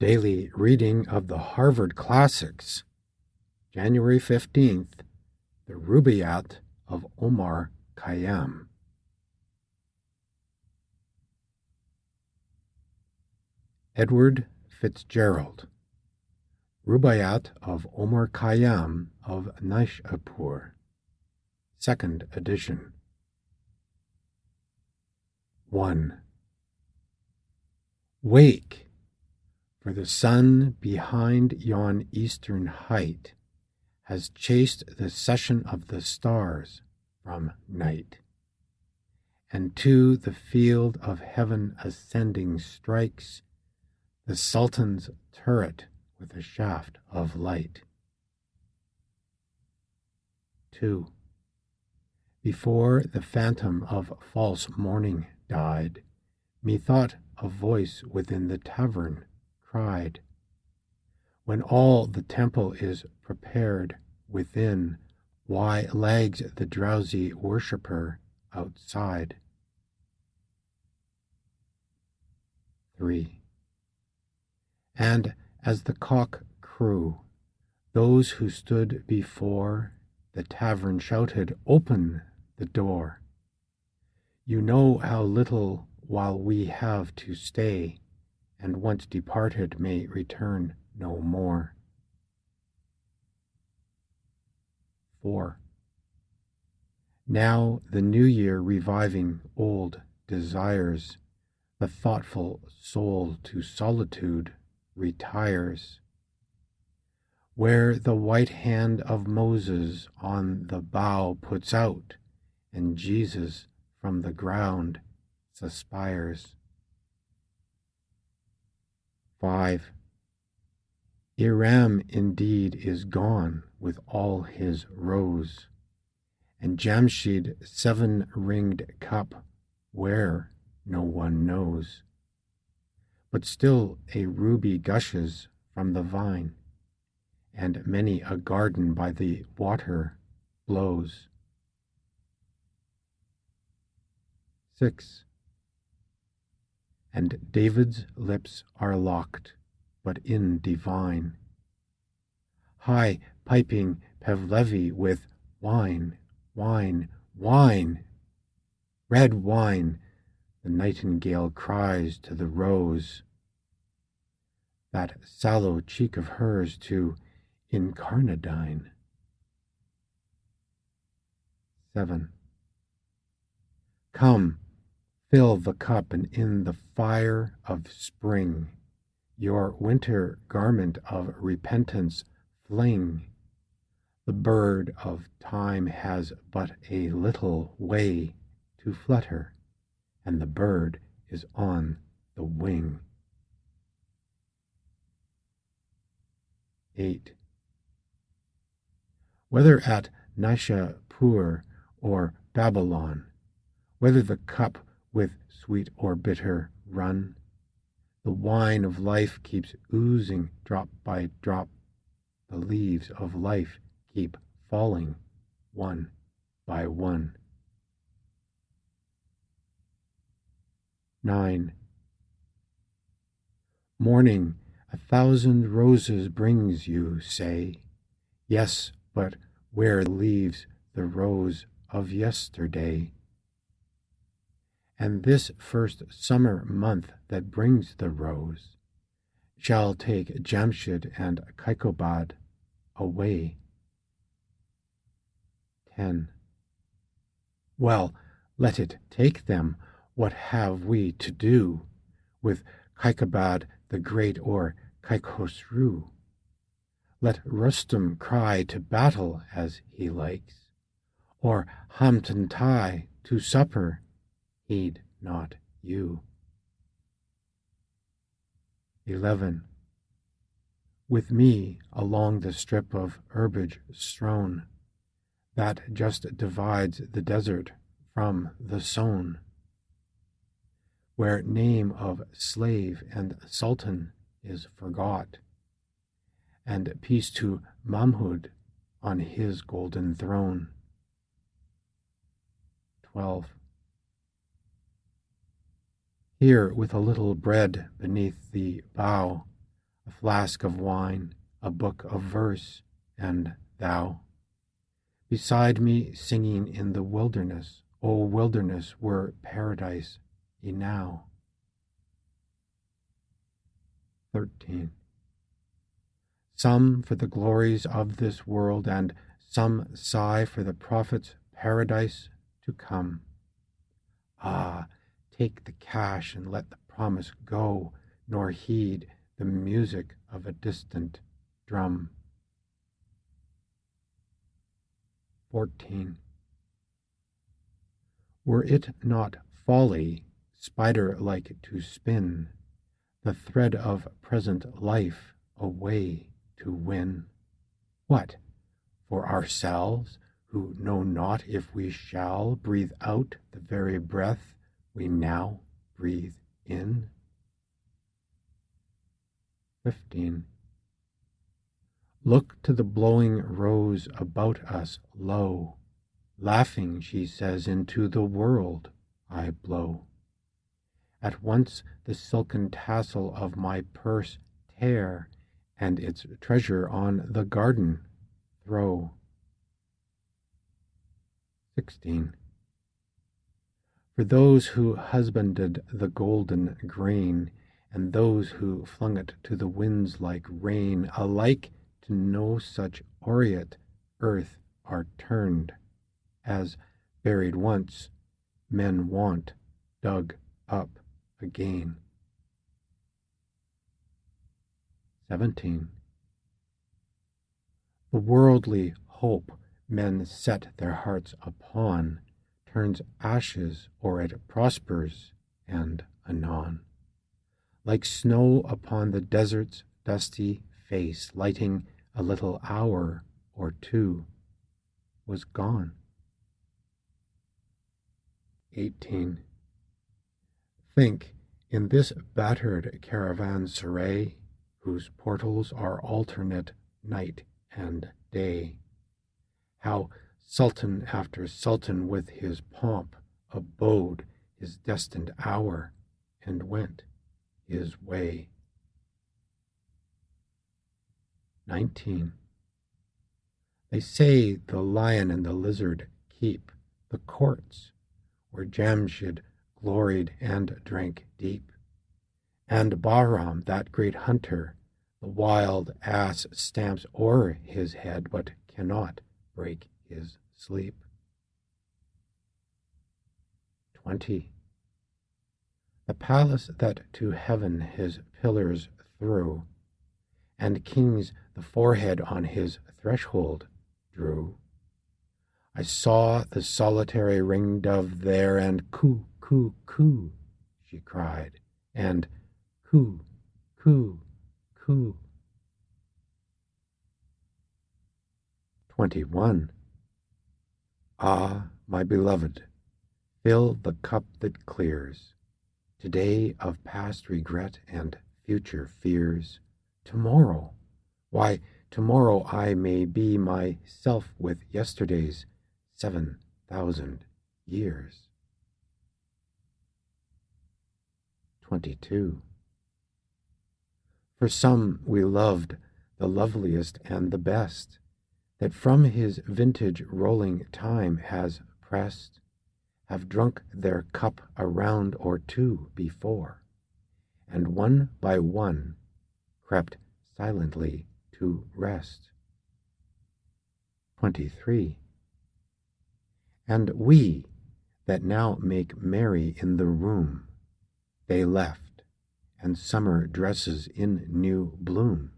Daily reading of the Harvard Classics, January 15th, the Rubaiyat of Omar Khayyam. Edward Fitzgerald, Rubaiyat of Omar Khayyam of Naishapur, 2nd edition. 1. Wake! For the sun behind yon eastern height has chased the session of the stars from night, and to the field of heaven ascending strikes the Sultan's turret with a shaft of light. 2. Before the phantom of false morning died, methought a voice within the tavern cried, when all the temple is prepared within, why lags the drowsy worshipper outside? 3. And as the cock crew, those who stood before the tavern shouted, "Open the door! You know how little while we have to stay, and once departed may return no more." 4. Now the new year reviving old desires, the thoughtful soul to solitude retires, where the white hand of Moses on the bough puts out, and Jesus from the ground suspires. 5. Iram indeed is gone with all his rose, and Jamshid 7-ringed cup where no one knows, but still a ruby gushes from the vine, and many a garden by the water blows. 6. And David's lips are locked, but in divine, high piping Pevlevi with wine, wine, wine, red wine, the nightingale cries to the rose, that sallow cheek of hers to incarnadine. 7. Come, fill the cup, and in the fire of spring your winter garment of repentance fling. The bird of time has but a little way to flutter, and the bird is on the wing. 8. Whether at Naishapur or Babylon, whether the cup with sweet or bitter run, the wine of life keeps oozing drop by drop, the leaves of life keep falling one by one. 9. Morning 1,000 roses brings you, say, yes, but where leaves the rose of yesterday? And this first summer month that brings the rose shall take Jamshid and Kaikobad away. 10. Well, let it take them. What have we to do with Kaikobad the Great or Kaikhosru? Let Rustum cry to battle as he likes, or Hamtantai to supper, heed not you. 11. With me along the strip of herbage strown, that just divides the desert from the sown, where name of slave and sultan is forgot, and peace to Mahmud on his golden throne. 12. Here with a little bread beneath the bough, a flask of wine, a book of verse, and thou. Beside me singing in the wilderness, O wilderness were paradise enow. 13. Some for the glories of this world, and some sigh for the prophet's paradise to come. Ah, take the cash and let the promise go, nor heed the music of a distant drum. 14. Were it not folly, spider-like to spin the thread of present life away to win? What, for ourselves, who know not if we shall breathe out the very breath we now breathe in? 15. Look to the blowing rose about us, lo, laughing, she says, into the world I blow. At once the silken tassel of my purse tear, and its treasure on the garden throw. 16. For those who husbanded the golden grain, and those who flung it to the winds like rain, alike to no such aureate earth are turned, as, buried once, men want dug up again. 17. The worldly hope men set their hearts upon turns ashes, or it prospers, and anon. Like snow upon the desert's dusty face, lighting a little hour or two, was gone. 18. Think, in this battered caravanserai, whose portals are alternate night and day, how sultan after sultan with his pomp abode his destined hour and went his way. 19. They say the lion and the lizard keep the courts where Jamshid gloried and drank deep, and Bahram, that great hunter, the wild ass stamps o'er his head, but cannot break his sleep. 20. The palace that to heaven his pillars threw, and kings the forehead on his threshold drew. I saw the solitary ring-dove there, and coo, coo, coo, she cried, and coo, coo, coo. 21. Ah, my beloved, fill the cup that clears, today of past regret and future fears. Tomorrow, why, tomorrow I may be myself with yesterday's 7,000 years. 22. For some we loved the loveliest and the best, that from his vintage rolling time has pressed, have drunk their cup a round or two before, and one by one crept silently to rest. 23. And we that now make merry in the room, they left, and summer dresses in new bloom.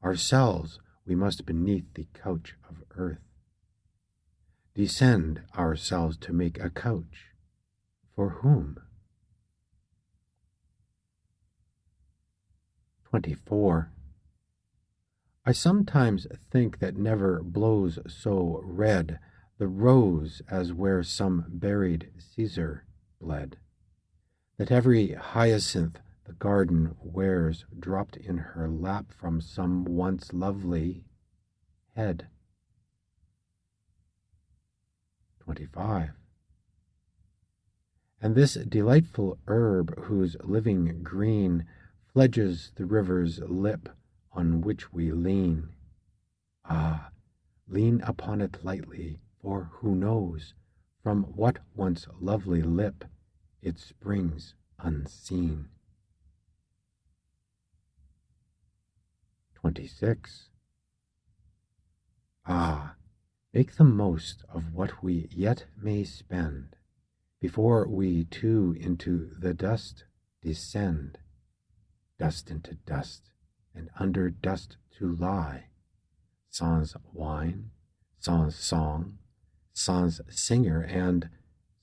Ourselves we must beneath the couch of earth descend ourselves to make a couch. For whom? 24. I sometimes think that never blows so red the rose as where some buried Caesar bled, that every hyacinth the garden wears dropped in her lap from some once lovely head. 25. And this delightful herb whose living green pledges the river's lip on which we lean. Ah, lean upon it lightly, for who knows from what once lovely lip it springs unseen. 26. Ah, make the most of what we yet may spend, before we too into the dust descend, dust into dust, and under dust to lie, sans wine, sans song, sans singer, and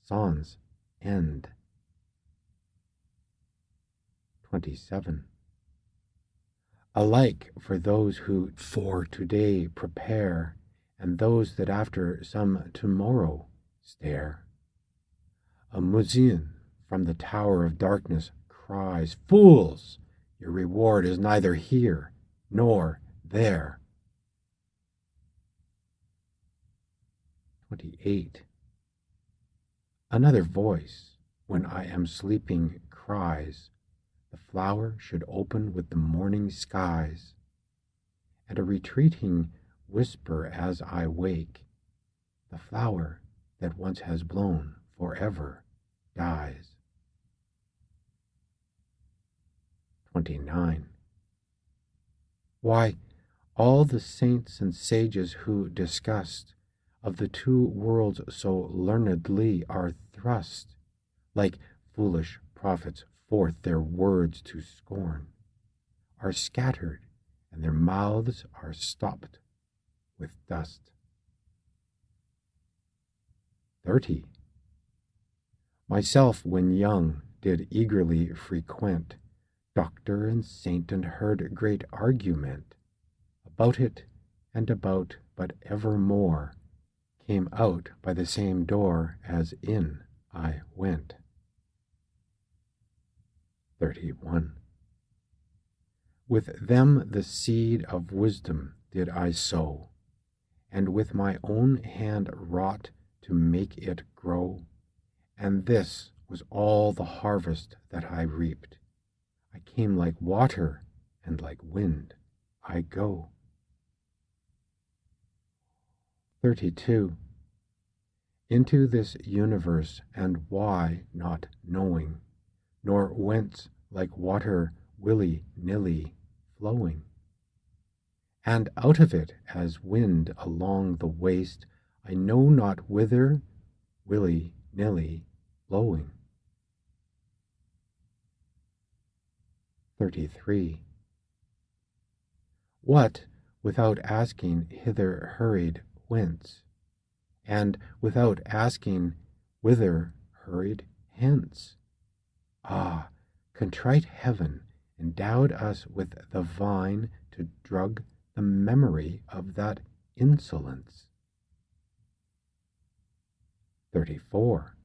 sans end. 27. Alike for those who for today prepare, and those that after some tomorrow stare. A muezzin from the tower of darkness cries, "Fools! Your reward is neither here nor there." 28. Another voice, when I am sleeping, cries, "The flower should open with the morning skies." And a retreating whisper as I wake, "The flower that once has blown forever dies." 29. Why, all the saints and sages who discussed of the two worlds so learnedly are thrust, like foolish prophets forth their words to scorn, are scattered, and their mouths are stopped with dust. 30. Myself, when young, did eagerly frequent doctor and saint, and heard great argument about it and about, but evermore came out by the same door as in I went. 31. With them the seed of wisdom did I sow, and with my own hand wrought to make it grow, and this was all the harvest that I reaped. I came like water, and like wind I go. 32. Into this universe, and why not knowing, nor whence like water willy-nilly flowing, and out of it as wind along the waste, I know not whither, willy-nilly blowing. 33. What, without asking, hither hurried whence, and without asking, whither hurried hence? Ah, contrite heaven endowed us with the vine to drug the memory of that insolence. 34.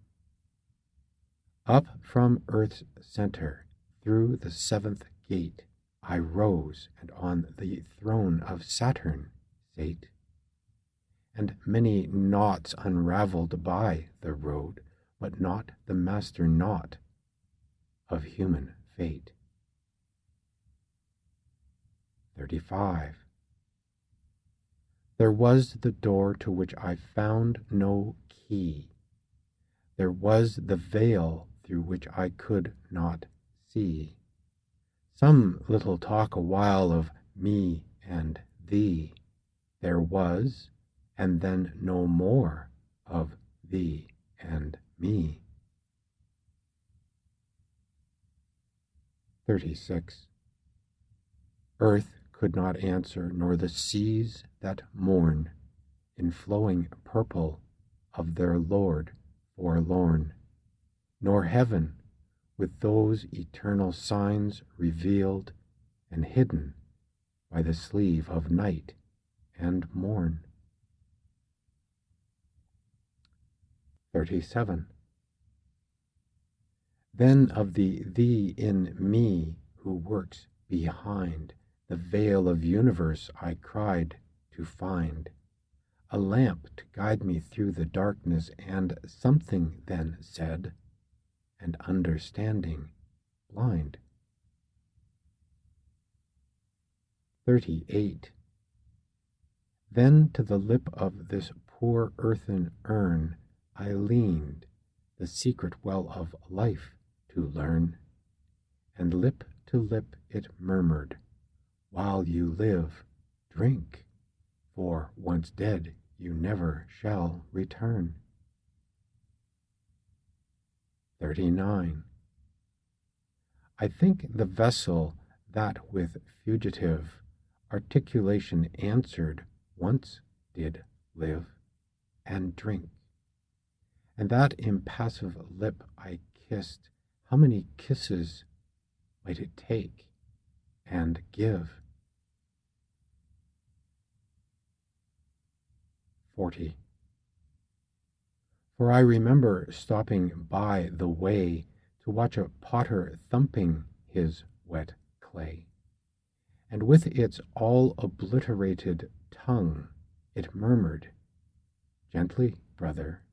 Up from earth's center, through the seventh gate, I rose, and on the throne of Saturn sate, and many knots unraveled by the road, but not the master knot of human fate. 35. There was the door to which I found no key. There was the veil through which I could not see. Some little talk a while of me and thee there was, and then no more of thee and me. 36. Earth could not answer, nor the seas that mourn in flowing purple of their Lord forlorn, nor heaven with those eternal signs revealed and hidden by the sleeve of night and morn. 37. Then of the thee in me who works behind the veil of universe I cried to find a lamp to guide me through the darkness, and something then said, and understanding blind. 38. Then to the lip of this poor earthen urn I leaned, the secret well of life to learn, and lip to lip it murmured, while you live, drink, for once dead you never shall return. 39. I think the vessel that with fugitive articulation answered once did live and drink, and that impassive lip I kissed, how many kisses might it take and give? 40. For I remember stopping by the way to watch a potter thumping his wet clay, and with its all obliterated tongue it murmured, "Gently, brother,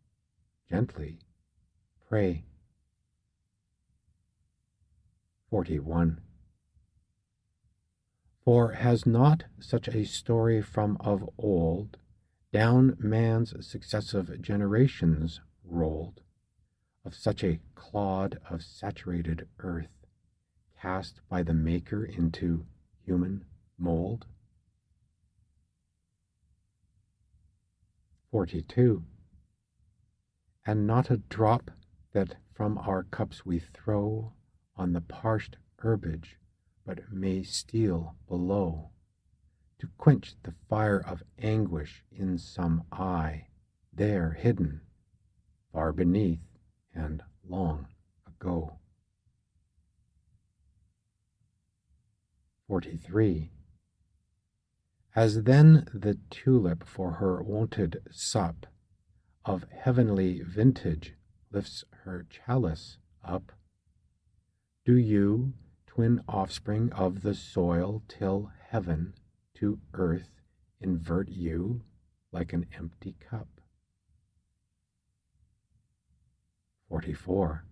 gently, pray." 41. For has not such a story from of old down man's successive generations rolled, of such a clod of saturated earth, cast by the Maker into human mold? 42. And not a drop that from our cups we throw on the parched herbage, but may steal below, to quench the fire of anguish in some eye, there hidden, far beneath and long ago. 43. As then the tulip for her wonted sup of heavenly vintage lifts her chalice up, do you, twin offspring of the soil till heaven to earth, invert you like an empty cup? 44.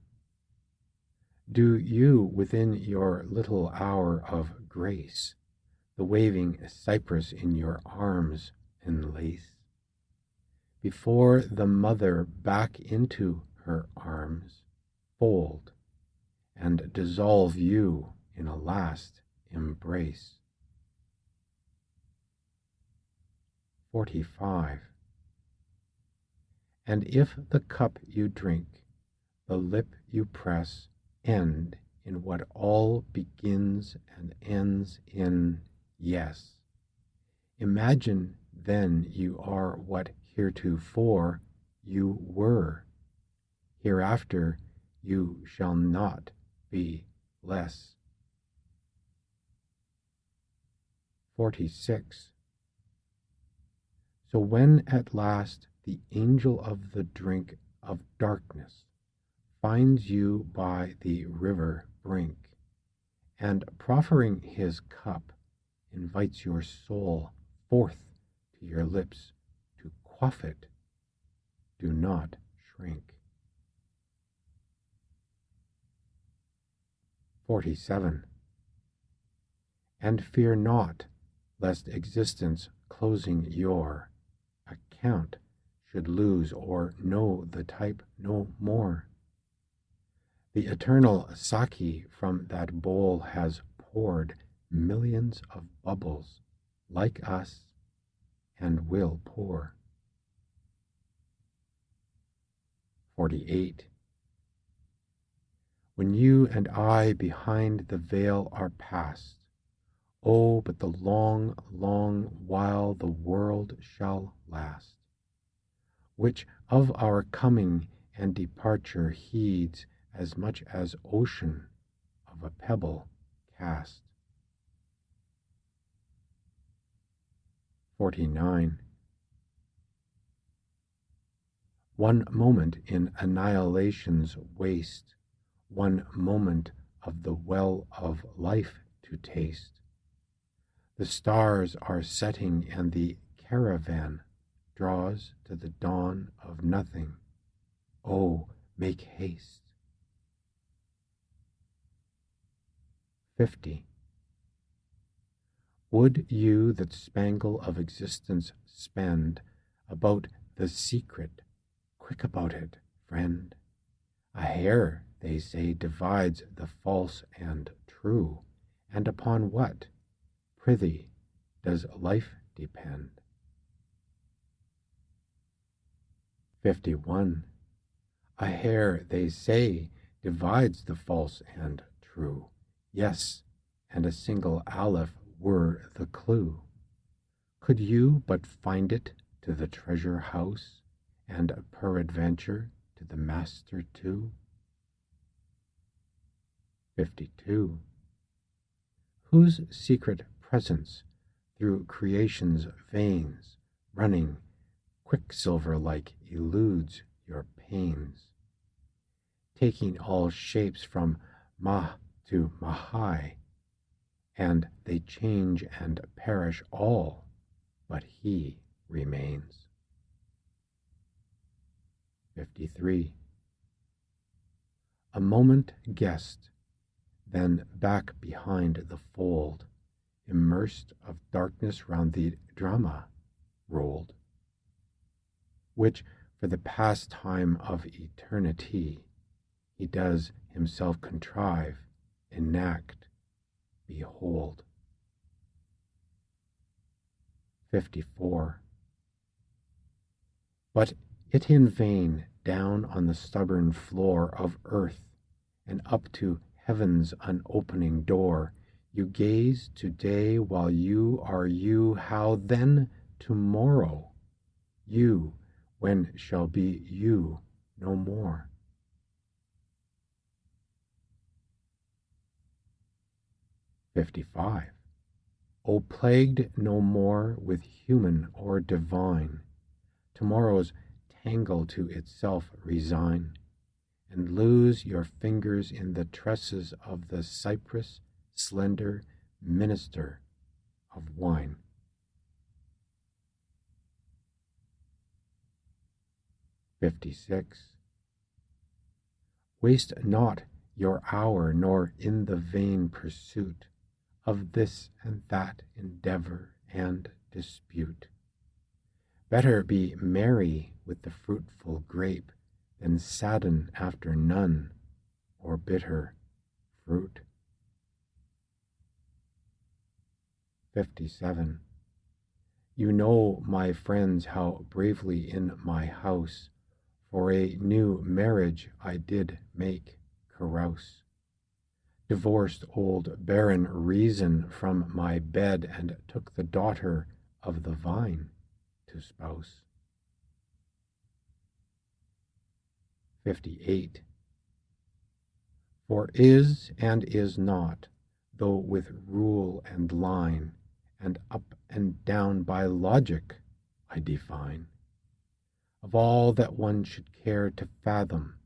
Do you within your little hour of grace the waving cypress in your arms enlace, before the mother back into her arms fold, and dissolve you in a last embrace? 45. And if the cup you drink, the lip you press, end in what all begins and ends in yes, imagine then you are what heretofore you were. Hereafter you shall not be less. 46. So when at last the angel of the drink of darkness finds you by the river brink, and proffering his cup, invites your soul forth to your lips to quaff it, do not shrink. 47. And fear not, lest existence closing your account should lose or know the type no more. The eternal sake from that bowl has poured millions of bubbles like us and will pour. 48. When you and I behind the veil are past, oh, but the long, long while the world shall last, which of our coming and departure heeds as much as ocean of a pebble cast. 49. One moment in annihilation's waste, one moment of the well of life to taste. The stars are setting and the caravan draws to the dawn of nothing. Oh, make haste. 50. would you that spangle of existence spend about the secret, quick about it, friend? A hair, they say, divides the false and true, and upon what, prithee, does life depend? 51. A hair, they say, divides the false and true. Yes, and a single aleph were the clue. Could you but find it to the treasure house, and peradventure to the master too? 52. Whose secret presence through creation's veins, running quicksilver-like, eludes your pains, taking all shapes from Mah to Mahai, and they change and perish all, but he remains. 53. A moment guessed, then back behind the fold, immersed of darkness round the drama rolled, which for the pastime of eternity he does himself contrive, enact, behold. 54. But it in vain, down on the stubborn floor of earth, and up to heaven's unopening door, you gaze today while you are you. How then tomorrow? You, when shall be you no more? 55. O plagued no more with human or divine, tomorrow's tangle to itself resign, and lose your fingers in the tresses of the cypress, slender minister of wine. 56. Waste not your hour, nor in the vain pursuit of this and that endeavor and dispute. Better be merry with the fruitful grape than sadden after none or bitter fruit. 57. You know, my friends, how bravely in my house for a new marriage I did make carouse, divorced old barren reason from my bed, and took the daughter of the vine to spouse. 58. For is and is not, though with rule and line, and up and down by logic I define. Of all that one should care to fathom,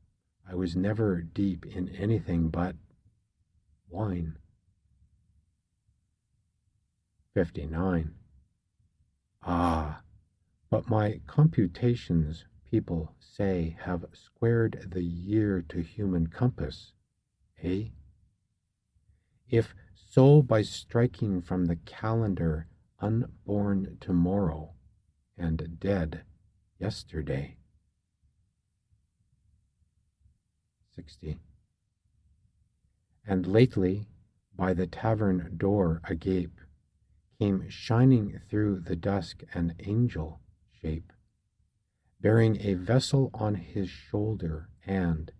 I was never deep in anything but wine. 59. Ah, but my computations, people say, have squared the year to human compass, eh? If so, by striking from the calendar unborn tomorrow and dead yesterday. 60. And lately, by the tavern door agape, came shining through the dusk an angel shape, bearing a vessel on his shoulder, and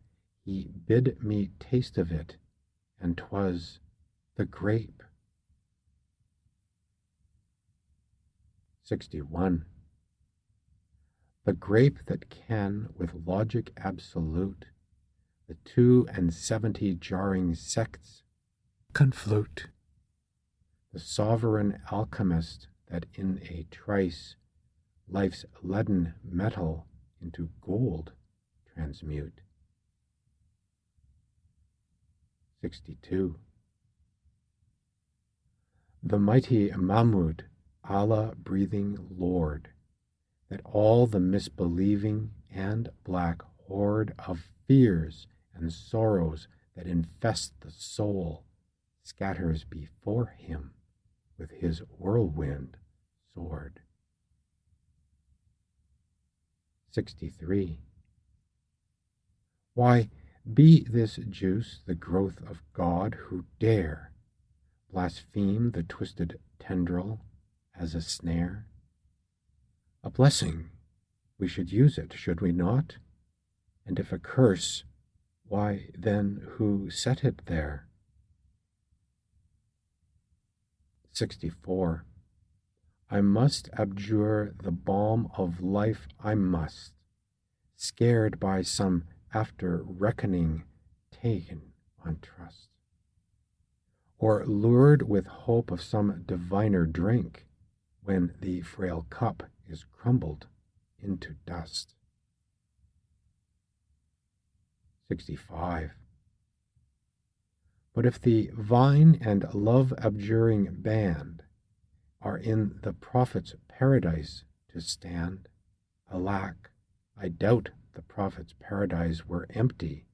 he bid me taste of it, and 'twas the grape. 61. The grape that can, with logic absolute, the 72 jarring sects conflute, the sovereign alchemist that in a trice life's leaden metal into gold transmute. 62. The mighty Mahmud, Allah-breathing Lord, that all the misbelieving and black horde of fears and sorrows that infest the soul scatters before him with his whirlwind sword. 63. Why, be this juice the growth of God who dare blaspheme the twisted tendril as a snare? A blessing, we should use it, should we not? And if a curse, why then who set it there? 64. I must abjure the balm of life, I must, scared by some after reckoning taken on trust, or lured with hope of some diviner drink when the frail cup is crumbled into dust. 65. But if the vine and love-abjuring band are in the prophet's paradise to stand, alack, I doubt the prophet's paradise were empty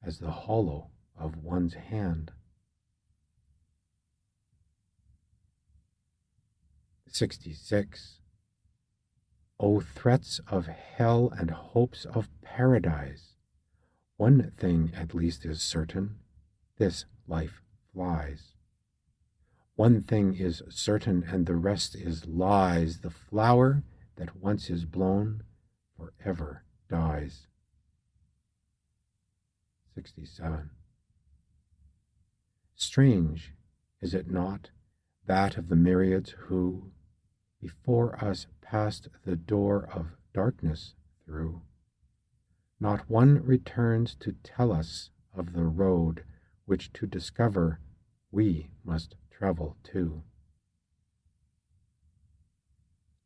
as the hollow of one's hand. 66. O threats of hell and hopes of paradise, one thing at least is certain, this life flies. One thing is certain, and the rest is lies. The flower that once is blown forever dies. 67. Strange, is it not, that of the myriads who before us passed the door of darkness through, not one returns to tell us of the road which to discover we must travel too.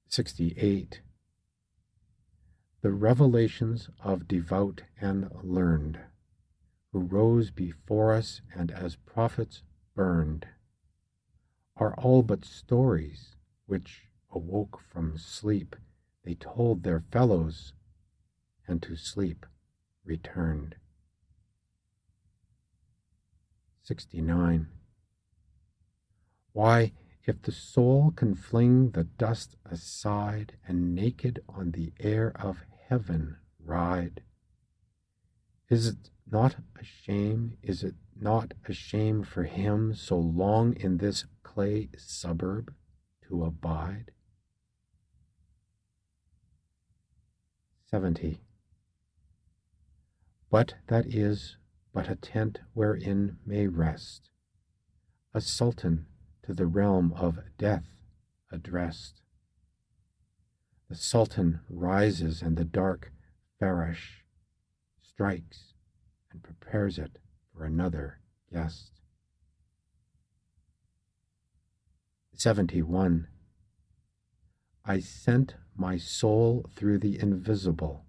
68. The revelations of devout and learned, who rose before us and as prophets burned, are all but stories which awoke from sleep, they told their fellows, and to sleep returned. 69. Why, if the soul can fling the dust aside and naked on the air of heaven ride, is it not a shame, is it not a shame for him so long in this clay suburb to abide? 70. But that is but a tent wherein may rest a sultan to the realm of death addressed. The sultan rises and the dark farash strikes and prepares it for another guest. 71. I sent my soul through the invisible,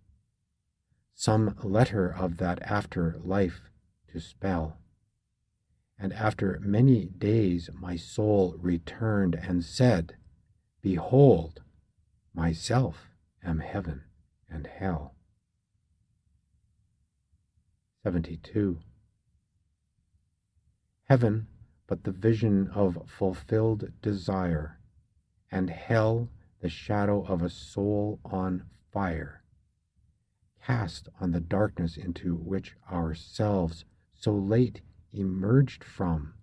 some letter of that after life to spell, and after many days my soul returned and said, Behold, myself am heaven and hell. 72. Heaven but the vision of fulfilled desire, and hell the shadow of a soul on fire, cast on the darkness into which ourselves so late emerged from,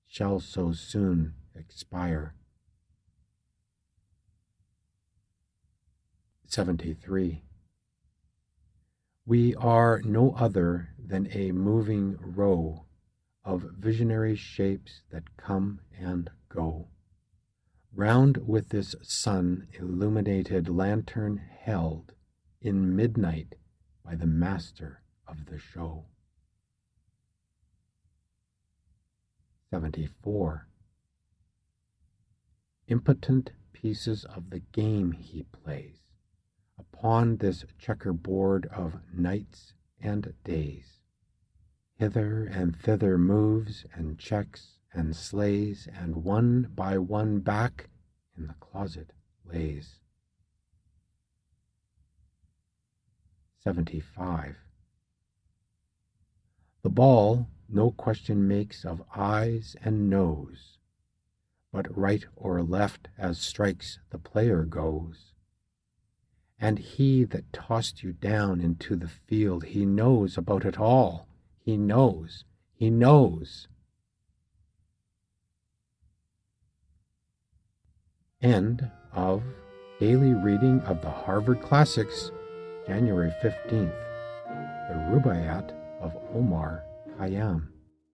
shall so soon expire. 73. We are no other than a moving row of visionary shapes that come and go, round with this sun-illuminated lantern held in midnight by the master of the show. 74. Impotent pieces of the game he plays upon this checkerboard of nights and days, hither and thither moves and checks and slays, and one by one back in the closet lays. 75. The ball no question makes of eyes and nose, but right or left as strikes the player goes. And he that tossed you down into the field, he knows about it all. He knows. He knows. End of Daily Reading of the Harvard Classics, January 15th. The Rubaiyat of Omar Khayyam.